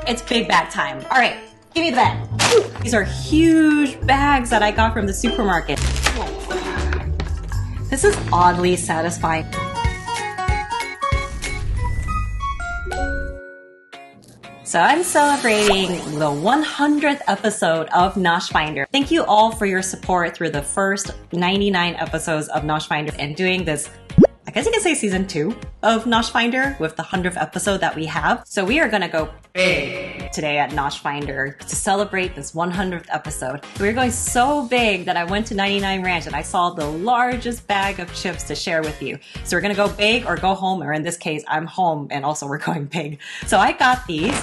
It's big bag time. All right, give me the bag. These are huge bags that I got from the supermarket. This is oddly satisfying. So I'm celebrating the 100th episode of NoshFinder. Thank you all for your support through the first 99 episodes of NoshFinder and doing this, I guess you can say season 2 of NoshFinder with the 100th episode that we have. So we are gonna go big today at NoshFinder to celebrate this 100th episode. We're going so big that I went to 99 Ranch and I saw the largest bag of chips to share with you. So we're gonna go big or go home, or in this case, I'm home and also we're going big. So I got these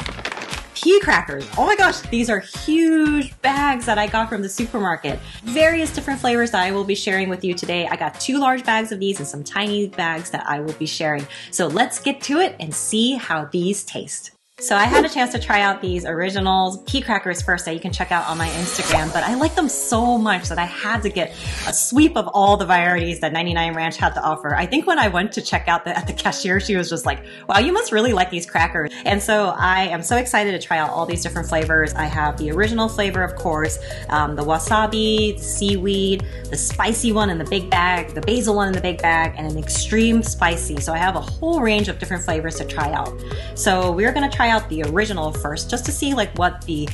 Pea Crackers. Oh my gosh, these are huge bags that I got from the supermarket. Various different flavors that I will be sharing with you today. I got 2 large bags of these and some tiny bags that I will be sharing. So let's get to it and see how these taste. So I had a chance to try out these original Pea Crackers first that you can check out on my Instagram, but I like them so much that I had to get a sweep of all the varieties that 99 Ranch had to offer. I think when I went to check out at the cashier, she was just like, wow, you must really like these crackers. And so I am so excited to try out all these different flavors. I have the original flavor, of course, the wasabi, the seaweed, the spicy one in the big bag, the basil one in the big bag, and an extreme spicy. So I have a whole range of different flavors to try out. So we're gonna try out the original first just to see like what the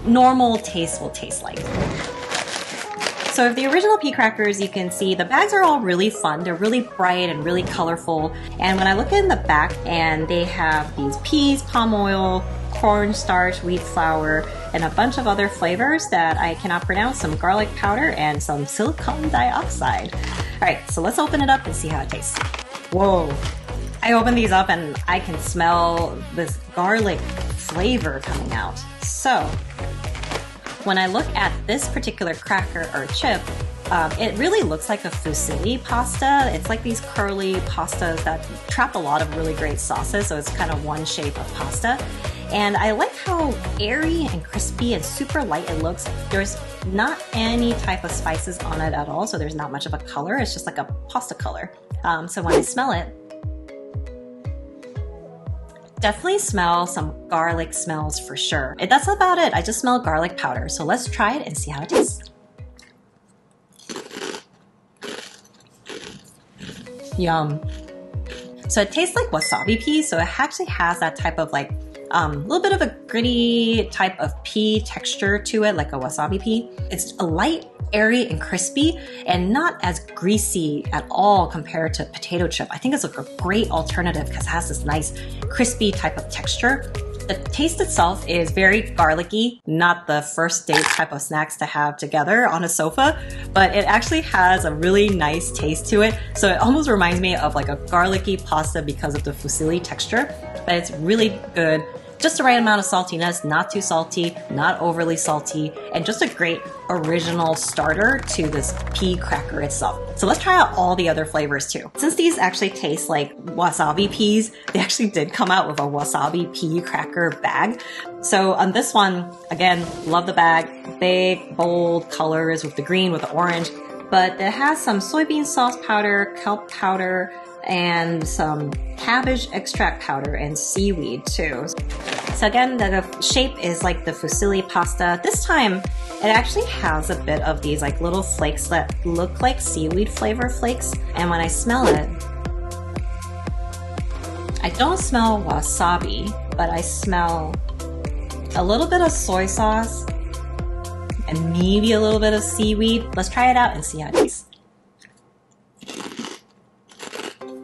normal taste will taste like. So of the original Pea Crackers, you can see the bags are all really fun. They're really bright and really colorful. And when I look in the back, and they have these peas, palm oil, cornstarch, wheat flour, and a bunch of other flavors that I cannot pronounce, some garlic powder and some silicon dioxide. All right, so let's open it up and see how it tastes. Whoa. I opened these up and I can smell this garlic flavor coming out. So when I look at this particular cracker or chip, it really looks like a fusilli pasta. It's like these curly pastas that trap a lot of really great sauces, so it's kind of one shape of pasta. And I like how airy and crispy and super light it looks. There's not any type of spices on it at all, so there's not much of a color. It's just like a pasta color. So when I smell it, definitely smell some garlic smells for sure. That's about it. I just smell garlic powder. So let's try it and see how it tastes. Yum. So it tastes like wasabi pea. So it actually has that type of like little bit of a gritty type of pea texture to it, like a wasabi pea. It's a light, airy and crispy and not as greasy at all compared to potato chip. I think it's like a great alternative because it has this nice crispy type of texture. The taste itself is very garlicky, not the first date type of snacks to have together on a sofa, but it actually has a really nice taste to it. So it almost reminds me of like a garlicky pasta because of the fusilli texture, but it's really good. Just the right amount of saltiness, not too salty, not overly salty, and just a great original starter to this pea cracker itself. So let's try out all the other flavors too. Since these actually taste like wasabi peas, they actually did come out with a wasabi pea cracker bag. So on this one, again, love the bag, big, bold colors with the green, with the orange, but it has some soybean sauce powder, kelp powder, and some cabbage extract powder and seaweed too. So again, the shape is like the fusilli pasta. This time, it actually has a bit of these like little flakes that look like seaweed flavor flakes. And when I smell it, I don't smell wasabi, but I smell a little bit of soy sauce and maybe a little bit of seaweed. Let's try it out and see how it tastes.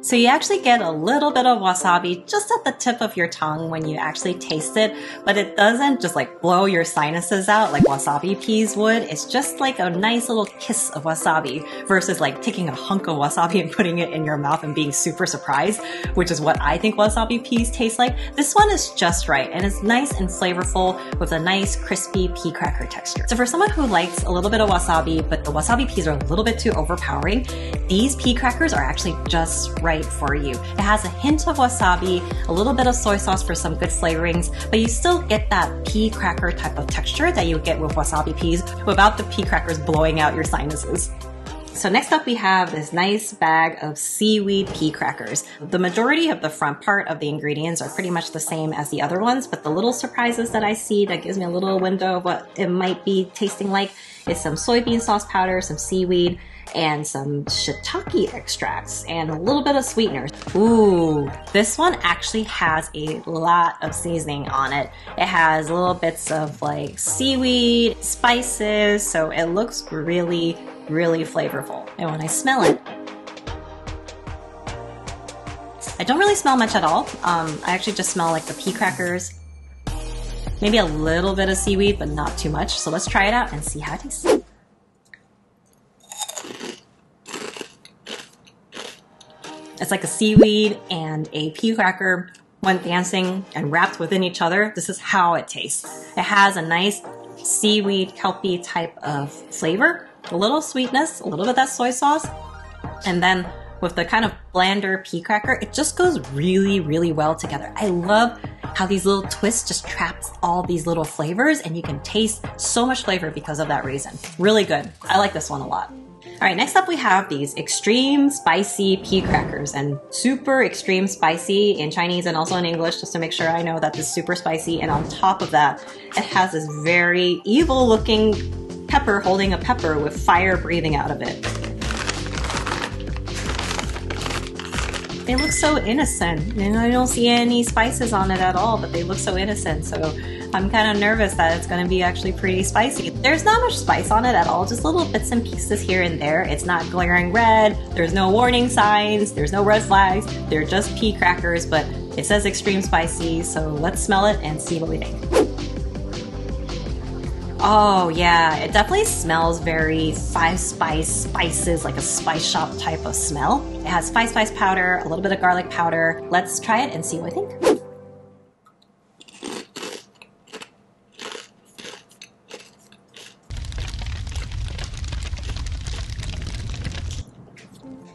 So you actually get a little bit of wasabi just at the tip of your tongue when you actually taste it, but it doesn't just like blow your sinuses out like wasabi peas would. It's just like a nice little kiss of wasabi versus like taking a hunk of wasabi and putting it in your mouth and being super surprised, which is what I think wasabi peas taste like. This one is just right and it's nice and flavorful with a nice crispy pea cracker texture. So for someone who likes a little bit of wasabi, but the wasabi peas are a little bit too overpowering, these pea crackers are actually just right for you. It has a hint of wasabi, a little bit of soy sauce for some good flavorings, but you still get that pea cracker type of texture that you get with wasabi peas without the pea crackers blowing out your sinuses. So next up we have this nice bag of seaweed pea crackers. The majority of the front part of the ingredients are pretty much the same as the other ones, but the little surprises that I see that gives me a little window of what it might be tasting like is some soybean sauce powder, some seaweed, and some shiitake extracts, and a little bit of sweeteners. Ooh, this one actually has a lot of seasoning on it. It has little bits of like seaweed, spices, so it looks really flavorful. And when I smell it, I don't really smell much at all. I actually just smell like the pea crackers, maybe a little bit of seaweed, but not too much. So let's try it out and see how it tastes. It's like a seaweed and a pea cracker went dancing and wrapped within each other. This is how it tastes. It has a nice seaweed, kelpie type of flavor, a little sweetness, a little bit of that soy sauce, and then with the kind of blander pea cracker, it just goes really well together. I love how these little twists just traps all these little flavors, and you can taste so much flavor because of that reason. Really good. I like this one a lot. All right, next up we have these extreme spicy pea crackers, and super extreme spicy in Chinese and also in English, just to make sure I know that this is super spicy. And on top of that, it has this very evil looking pepper holding a pepper with fire breathing out of it. They look so innocent, and I don't see any spices on it at all, but they look so innocent, so I'm kind of nervous that it's going to be actually pretty spicy. There's not much spice on it at all, just little bits and pieces here and there. It's not glaring red, there's no warning signs, there's no red flags, they're just pea crackers, but it says extreme spicy, so let's smell it and see what we think. Oh yeah, it definitely smells very five spices, like a spice shop type of smell. It has spice powder, a little bit of garlic powder. Let's try it and see what we think.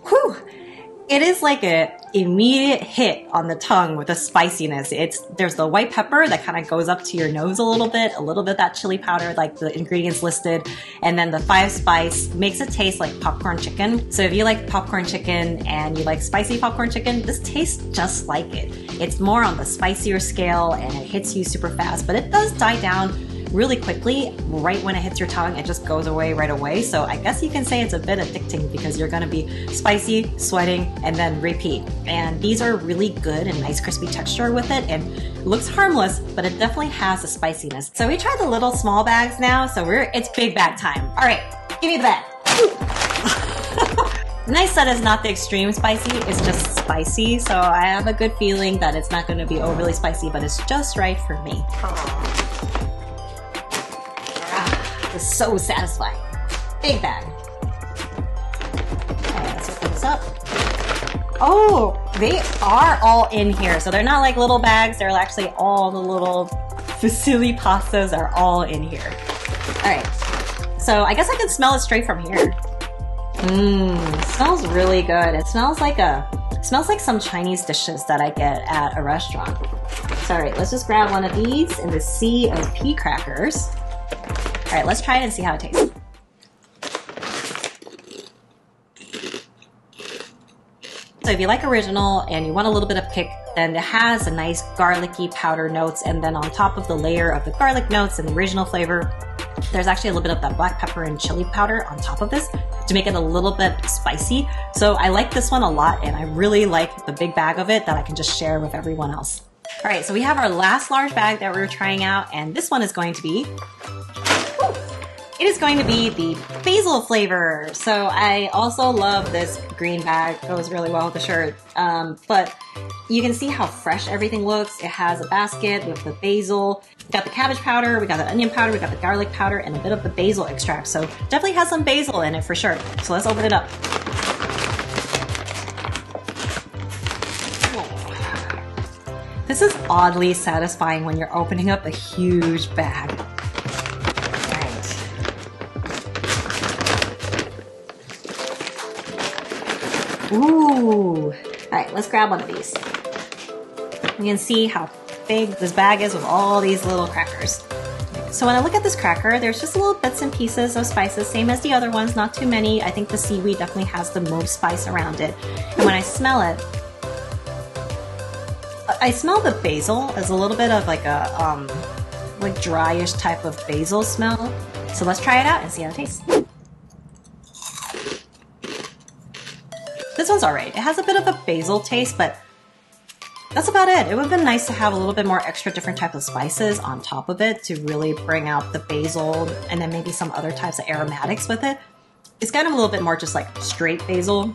Whew! It is like a immediate hit on the tongue with the spiciness. There's the white pepper that kind of goes up to your nose a little bit that chili powder, like the ingredients listed, and then the five spice makes it taste like popcorn chicken. So if you like popcorn chicken and you like spicy popcorn chicken, this tastes just like it. It's more on the spicier scale and it hits you super fast, but it does die down really quickly. Right when it hits your tongue, it just goes away right away. So I guess you can say it's a bit addicting because you're gonna be spicy, sweating, and then repeat. And these are really good and nice crispy texture with it, and it looks harmless, but it definitely has a spiciness. So we tried the little small bags now, so it's big bag time. All right, give me the bag. Nice that it's not the extreme spicy, it's just spicy. So I have a good feeling that it's not gonna be overly spicy, but it's just right for me. It's so satisfying. Big bag. Alright, let's open this up. Oh, they are all in here. So they're not like little bags, they're actually all the little fusilli pastas are all in here. Alright, so I guess I can smell it straight from here. It smells really good. It smells like some Chinese dishes that I get at a restaurant. So alright, let's just grab one of these in the sea of pea crackers. All right, let's try it and see how it tastes. So if you like original and you want a little bit of kick, then it has a nice garlicky powder notes, and then on top of the layer of the garlic notes and the original flavor, there's actually a little bit of that black pepper and chili powder on top of this to make it a little bit spicy. So I like this one a lot, and I really like the big bag of it that I can just share with everyone else. All right, so we have our last large bag that we're trying out, and this one is going to be the basil flavor. So I also love this green bag. It goes really well with the shirt. But you can see how fresh everything looks. It has a basket with the basil. We got the cabbage powder, we got the onion powder, we got the garlic powder, and a bit of the basil extract. So definitely has some basil in it for sure. So let's open it up. This is oddly satisfying when you're opening up a huge bag. Ooh! Alright, let's grab one of these. You can see how big this bag is with all these little crackers. So when I look at this cracker, there's just little bits and pieces of spices, same as the other ones, not too many. I think the seaweed definitely has the most spice around it. And when I smell it, I smell the basil as a little bit of like a like dryish type of basil smell. So let's try it out and see how it tastes. This one's alright. It has a bit of a basil taste, but that's about it. It would have been nice to have a little bit more extra different types of spices on top of it to really bring out the basil and then maybe some other types of aromatics with it. It's kind of a little bit more just like straight basil,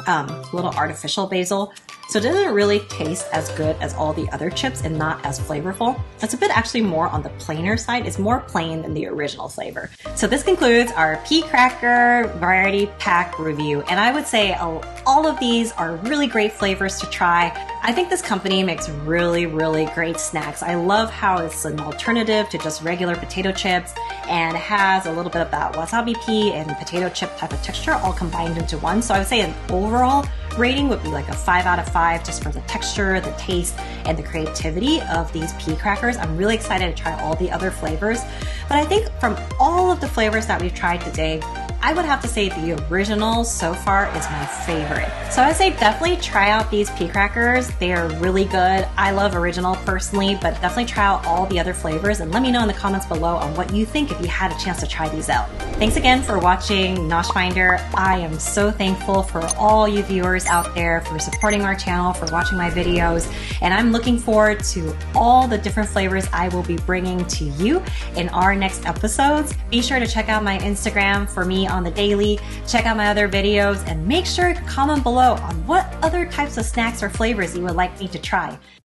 a little artificial basil. So it doesn't really taste as good as all the other chips and not as flavorful. It's a bit actually more on the plainer side. It's more plain than the original flavor. So this concludes our pea cracker variety pack review. And I would say all of these are really great flavors to try. I think this company makes really, really great snacks. I love how it's an alternative to just regular potato chips and it has a little bit of that wasabi pea and potato chip type of texture all combined into one. So I would say an overall rating would be like a 5 out of 5 just for the texture, the taste, and the creativity of these pea crackers. I'm really excited to try all the other flavors. But I think from all of the flavors that we've tried today, I would have to say the original so far is my favorite. So I would say definitely try out these pea crackers. They are really good. I love original personally, but definitely try out all the other flavors and let me know in the comments below on what you think if you had a chance to try these out. Thanks again for watching NoshFinder. I am so thankful for all you viewers out there for supporting our channel, for watching my videos, and I'm looking forward to all the different flavors I will be bringing to you in our next episodes. Be sure to check out my Instagram for me on the daily, check out my other videos, and make sure to comment below on what other types of snacks or flavors you would like me to try.